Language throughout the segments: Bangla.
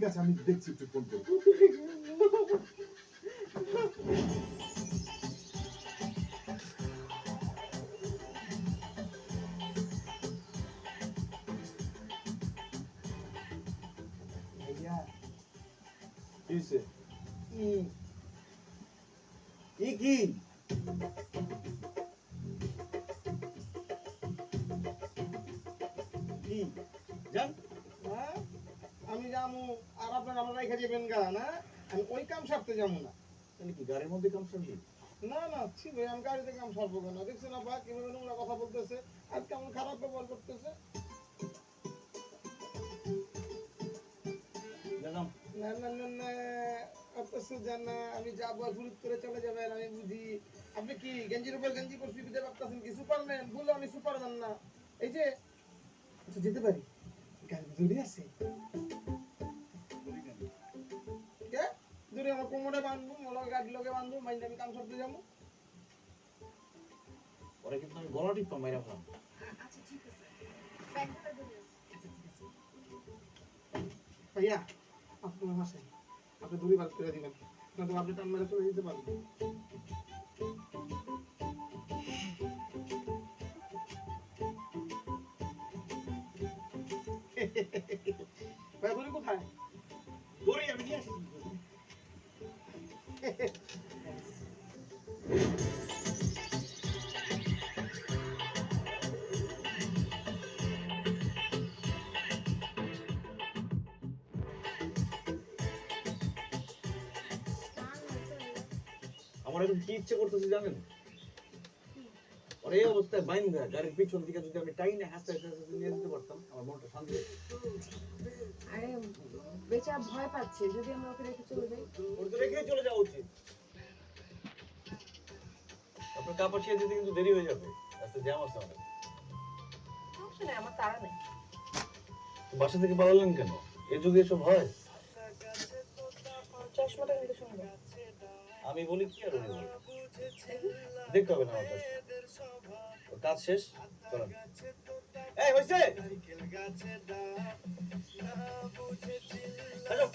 আছে আমি দেখছি একটু ফোন করে ভাইয়া কি হইছে? কি কি কি জান হ্যাঁ আমি যাবো আর আপনার আমরা রেখে যাবেন গা না আমি ওই কাম সারতে যাবো না তাহলে কি গাড়ির মধ্যে কাম সারবি? না না ছি ভাই আমি গাড়িতে কাম সারবো কেন দেখছেন আপা কিভাবে নোংরা কথা বলতেছে আর কেমন খারাপ ব্যবহার করতেছে জানাম না না না না অত সুজান না আমি যাবো আর হুড়ুট করে চলে যাবেন আমি বুঝি আপনি কি গেঞ্জির উপর গেঞ্জি পরছি দিতে পারতেছেন কি সুপারম্যান বললো আমি সুপারম্যান না এই যে আচ্ছা যেতে পারি গাড়ি দূরে আছে কে দূরে আমার কোমরে বাঁধবো মোলা গাড়ি লোকে বাঁধবো মাইন্ড আমি কাম সারতে যাবো পরে কিন্তু আমি গলা টিপা মাইরা ফেলাম। আচ্ছা ঠিক আছে ব্যাগটা ধরে ভাইয়া আপনার হাসেন আপনি দূরে বাদ করে দিবেন না তো আপনি টান মেরে চলে যেতে পারবেন ভাই দূরে কোথায় দড়ি আমি নিয়ে আসি। আমার এখন কি ইচ্ছে করতেছে জানেন? আর এই অবস্থায় বাইন্দা গাড়ির পিছন থেকে যদি আমি টাইনে হাসতে হাসতে নিয়ে যেতে পারতাম আমার মনটা শান্তি হতো। আরে বেচারা ভয় পাচ্ছে যদি আমরা ওকে রেখে চলে যাই ওর তো রেখেই চলে যাওয়া উচিত। আপনার কাপড় ছিঁড়ে দিতে কিন্তু দেরি হয়ে যাবে, রাস্তায় জ্যাম আছে অনেক। সমস্যা নেই আমার তাড়া নেই তো বাসা থেকে পালালেন কেন? এ যুগে এসব হয়? চশমাটা কিন্তু সুন্দর আমি বলি কি আর উনি বলে? দেখতে হবে না আমার কাছে। ওর কাজ শেষ, চলেন। এই হইছে? হ্যালো।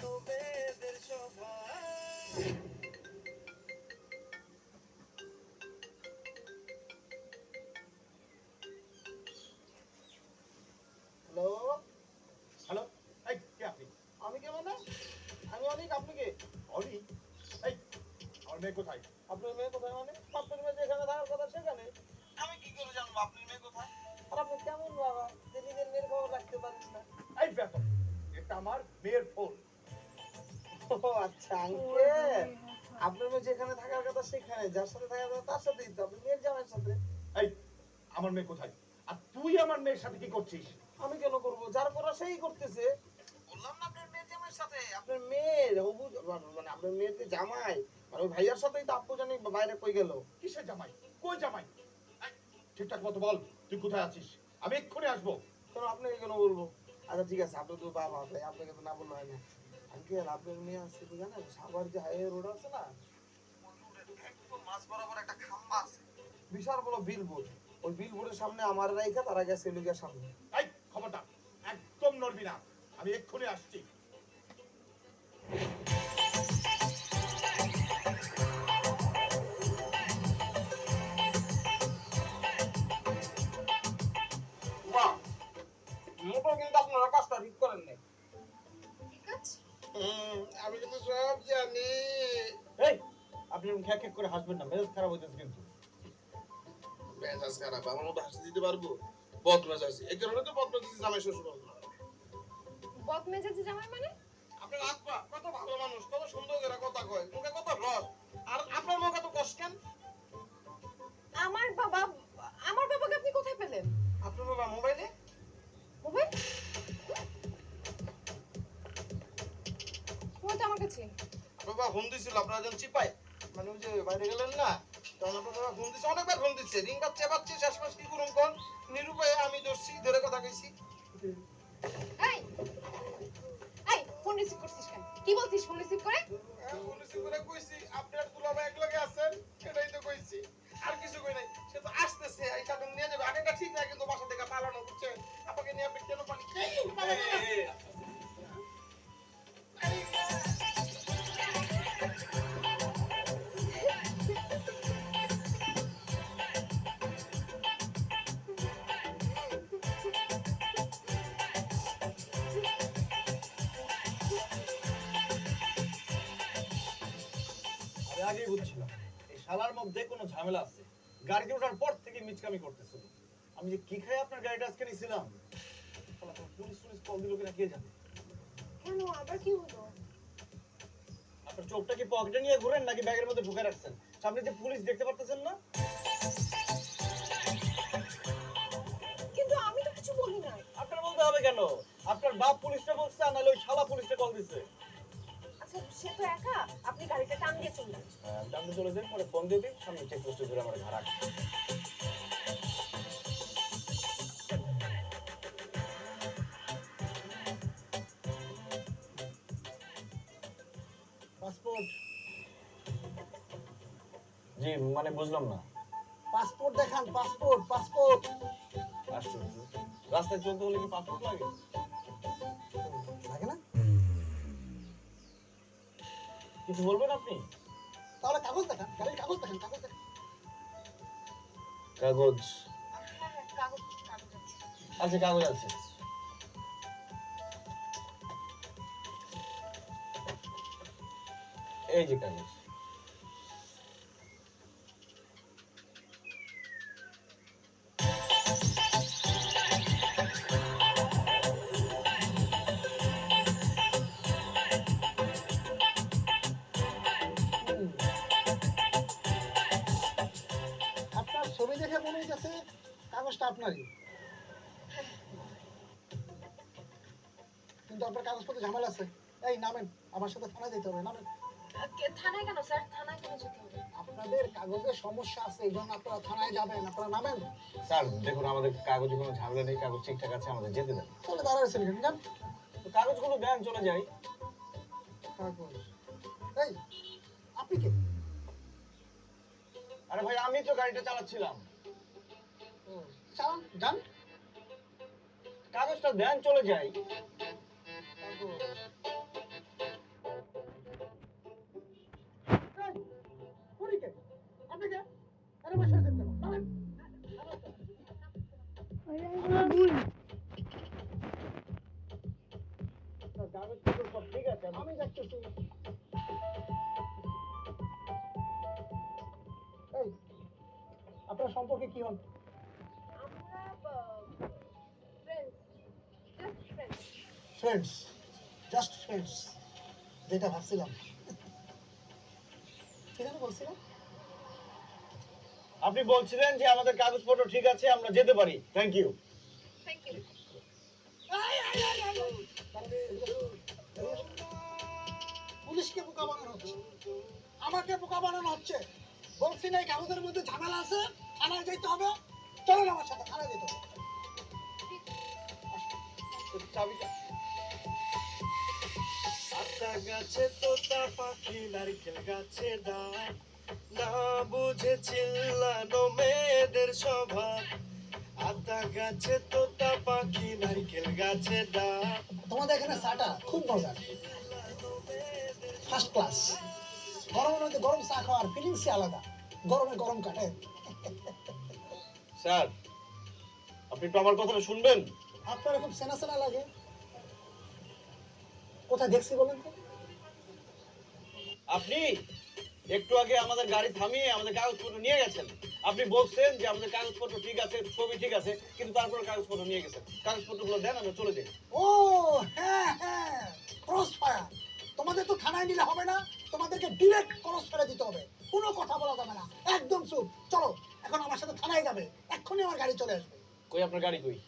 হ্যালো হ্যালো এই কে আপনি? আমি কে মানে আমি অনেক আপনি কে অনি এই আমার মেয়ে কোথায়? আপনার মেয়ে কোথায় মানে আপনার মেয়ে যেখানে থাকার কথা সেখানে আমি কি করে জানবো আপনার মেয়ে কোথায় আর আপনি কেমন বাবা যে নিজের মেয়ের খবর রাখতে পারেন না এই বেতন এটা আমার মেয়ের ফোন। ও আচ্ছা আঙ্কেল আপনার মেয়ে যেখানে থাকার কথা সেখানে যার সাথে থাকার কথা তার সাথেই তো আপনার মেয়ের জামাইয়ের সাথে এই আমার মেয়ে কোথায়? আর তুই আমার মেয়ের সাথে কি করছিস? আমি কেন করব যার করা সেই করতেছে বললাম না আপনার মেয়ের জামাইয়ের সাথে আপনার মেয়ের হবু মানে আপনার মেয়ের যে জামাই আর ওই ভাইয়ার সাথেই তো আপু জানি বাইরে কই গেল কিসের জামাই? কই জামাই? এই, ঠিকঠাক মতো বল তুই কোথায় আছিস? আমি এক্ষুনি আসবো। কেন আপনাকে কেন বলবো আচ্ছা ঠিক আছে আপনি তো বাবা তাই আপনাকে তো না বললে হয় না আঙ্কেল আপনার মেয়ে আছে তো জানেন সাভার যে হাইওয়ে রোড আছে না ওই রোডের একদম মাঝ বরাবর একটা খাম্বা আছে বিশাল বড় বিলবোর্ড ওই বিলবোর্ডের সামনে আমার রাইখা তারা গেছে লুকিয়ার সামনে এই খবরটা একদম নড়বি না, আমি এক্ষুনি আসছি। বাহ মোটো কিন্তু আপনারা কাজটা ঠিক করেন নাই ঠিক আছে আমি কিন্তু সব জানি এই আপনি এরকম খ্যাক খ্যাক করে হাসবেন না, মেজাজ খারাপ হইতেছে কিন্তু। মেজাজ খারাপ আমার মতো হাসি দিতে পারবো বদমেজ আছি এই কারণে তো বদমেজ আছি জামাই শ্বশুর বদ মেজাজে জামাই মানে আপনার আপা কত ভালো মানুষ কত সুন্দর করে কথা কয় মুখে কত রস আর আপনার মুখে তো কষ্ট কেন আমার বাবাকে আপনি কোথায় পেলেন আপনার বাবা মোবাইলে মোবাইল মোবাইল তো আমার কাছে আপনার বাবা ফোন দিছিল আপনারা যখন চিপাই মানে ওই যে বাইরে গেলেন না তখন আপনার বাবা ফোন দিচ্ছে অনেকবার ফোন দিচ্ছে রিং বাজছে বাজছে শেষমেশ কি করুন কোন নিরুপায়ে আমি ধরছি ধরে কথা কইছি এই এই ফোন রিসিভ করছিস কেন কি বলছিস ফোন রিসিভ করে ফোন রিসিভ করে কইছি আপনার দুলাভাই এক লগে আছেন এটাই তো কইছি আর কিছু কই নাই সে তো আসতেছে এই টাকা নিয়ে যাবে আগেটা ঠিক না কিন্তু বাসা থেকে পালানো বুঝছেন আপনাকে নিয়ে আপনি কেন পানি ঝামেলা আছে। গাড়িতে ওঠার পর থেকে মিচকামি করতেছিল। আমি যে কি খাই আপনার গাড়িটা আজকে নিয়েছিলাম, পুলিশ কল দিল কিনা কে জানে। কেন আবার কি হলো? আপনার চোখটা কি পকেটে নিয়ে ঘুরেন নাকি ব্যাগের মধ্যে ঢুকে রাখছেন? সামনে যে পুলিশ দেখতে পারতেছেন না? কিন্তু আমি তো কিছু বলি নাই। আপনার বলতে হবে কেন? আপনার বাপ পুলিশটা বলছে, আর নাহলে ওই শালা পুলিশটা কল দিছে। আচ্ছা সে তো একা, আপনি গাড়িটা টান দিয়ে চললেন। হ্যাঁ, আপনি চলে যান, পরে ফোন দিয়ে দিন, সামনে চেকপোস্টে ধরে আমার ঘাড় রাখবেন। পাসপোর্ট জি, মানে বুঝলাম না। পাসপোর্ট দেখান, পাসপোর্ট পাসপোর্ট। আশ্চর্য, রাস্তায় চলতে হলে কি পাসপোর্ট লাগে? লাগে না? কিছু বলবেন আপনি? তাহলে কাগজ দেখান, গাড়ির কাগজ দেখান, কাগজ দেখান। কাগজ হ্যাঁ হ্যাঁ, কাগজ কাগজ আছে। আছে, কাগজ আছে। এই যে কাগজ। আপনার ছবি দেখে মনে হইতেছে কাগজটা আপনারই, কিন্তু আপনার কাগজপত্রে ঝামেলা আছে। এই নামেন, আমার সাথে থানায় যেতে হবে, নামেন। থানায় কেন স্যার? থানায় কেন যেতে হবে? আপনাদের কাগজের সমস্যা আছে, এই জন্য আপনারা থানায় যাবেন, আপনারা নামেন। স্যার দেখুন, আমাদের কাগজে কোনো ঝামেলা নেই, কাগজ ঠিকঠাক আছে, আমাদের যেতে দেন। চলে দাঁড়াচ্ছেন কেন? যান। তো কাগজগুলো দেন, চলে যাই। কাগজ। এই আপনি কে? আরে ভাই, আমি তো গাড়িটা চালাচ্ছিলাম। ও, চালান, যান। কাগজটা দেন, চলে যাই। কাগজ। এই, উনি কে? আপনি কে? আরে বসে আছেন কেন? নামেন। কাগজপত্র সব ঠিক আছে। আমি দেখতেছি। এই, আপনার সম্পর্কে কি হন? আমরা friends, just friends. Friends, just friends, যেটা ভাবছিলাম। কি যেন বলছিলাম? আপনি বলছিলেন যে আমাদের কাগজপত্র ঠিক আছে, আমরা যেতে পারি। Thank you. Thank you. পুলিশকে বোকা বানানো হচ্ছে, আমাকে বোকা বানানো হচ্ছে। বলছি না এই কাগজের মধ্যে ঝামেলা আছে, থানায় যেতে হবে। চলেন আমার সাথে, থানায় যেতে হবে। চাবিটা। আতা গাছে তোতা পাখি নারকেল গাছে ডাব, না বুঝে চিল্লানো মেয়েদের স্বভাব। আতা গাছে তোতা পাখি নারকেল গাছে ডাব। তোমাদের এখানে চাটা খুব মজার, ফার্স্ট ক্লাস। গরমের মধ্যে গরম চা খাওয়ার ফিলিংসই আলাদা, গরমে গরম কাটে। স্যার, আপনি একটু আমার কথাটা শুনবেন? আপনার খুব সেনা সেনা লাগে। কোথায় দেখছি বলেন তো? আপনি একটু আগে আমাদের গাড়ি থামিয়ে আমাদের কাগজপত্র নিয়ে গেছেন। আপনি বলছেন যে আমাদের কাগজপত্র ঠিক আছে, ছবি ঠিক আছে, কিন্তু তারপরে কাগজপত্র নিয়ে গেছেন। কাগজপত্রগুলো দেন, আমরা চলে যাই। ও হ্যাঁ হ্যাঁ, ক্রস ফায়ার। তোমাদের তো থানায় নিলে হবে না, তোমাদেরকে ডিরেক্ট ক্রস ফায়ার দিতে হবে। কোনো কথা বলা যাবে না, একদম চুপ। চলো এখন আমার সাথে থানায় যাবে, এক্ষুনি আমার গাড়ি চলে আসবে। কই আপনার গাড়ি কই?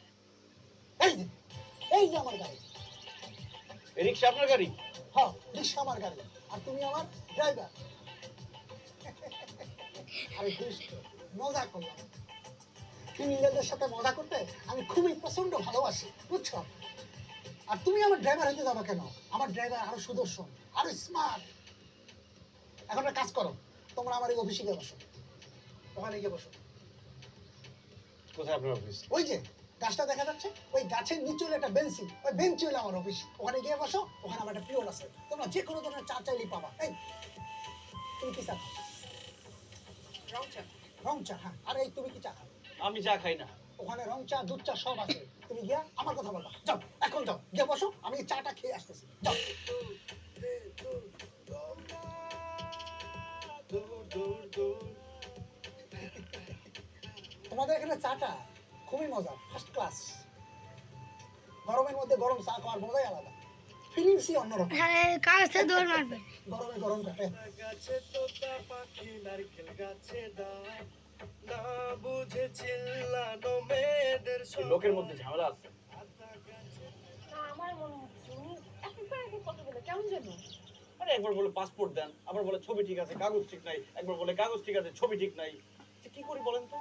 এই যে, এই যে আমার গাড়ি। এই রিক্সা আপনার গাড়ি? হ্যাঁ, রিক্সা আমার গাড়ি, আর তুমি আমার ড্রাইভার। আরে দুষ্ট, মজা করলাম। ক্রিমিনালদের সাথে মজা করতে আমি খুবই প্রচন্ড ভালোবাসি, বুঝছো? আর তুমি আমার ড্রাইভার হতে যাবে কেন? আমার ড্রাইভার আরো সুদর্শন, আরো স্মার্ট। এখন একটা কাজ করো, তোমরা আমার এই অফিসে গিয়ে বসো, ওখানে গিয়ে বসো। কোথায় আপনার অফিস? ওই যে গাছটা দেখা যাচ্ছে, ওই গাছের নিচে হলো একটা বেঞ্চি, ওই বেঞ্চি হলো আমার অফিস। ওখানে গিয়ে বসো, ওখানে আমার একটা পিরিয়ড আছে, তোমরা যে কোনো ধরনের চা চাইলেই পাবা। এই তুমি কি চা খাও? রং চা। রং চা? হ্যাঁ। আর এই তুমি কি চা খাও? আমি চা খাই না। ওখানে রং চা, দুধ চা সব আছে। তুমি গিয়া আমার কথা বলবা। যাও, এখন যাও, গিয়ে বসো, আমি এই চাটা খেয়ে আসতেছি। যাও। দূর দূর দূর আমাদের এখানে চাটা খুবই মজা, ফার্স্ট ক্লাস। গরমের মধ্যে গরম চা খাওয়ার মজাই আলাদা, ফিলিংসই অন্যরকম। কাগজে দৌড় মারবে। গরমে গরম কাটে। গাছে তোতা পাখি নারকেল গাছে ডাল, না বুঝে চিল্লানো মেয়েদের এই লোকের মধ্যে ঝামেলা আছে। না আমার মনে হচ্ছে উনি একবার আগে কথা বলে কেমন যেন। আরে একবার বলে পাসপোর্ট দেন, আবার বলে ছবি ঠিক আছে কাগজ ঠিক নাই, একবার বলে কাগজ ঠিক আছে ছবি ঠিক নাই। কি করি বলেন তো?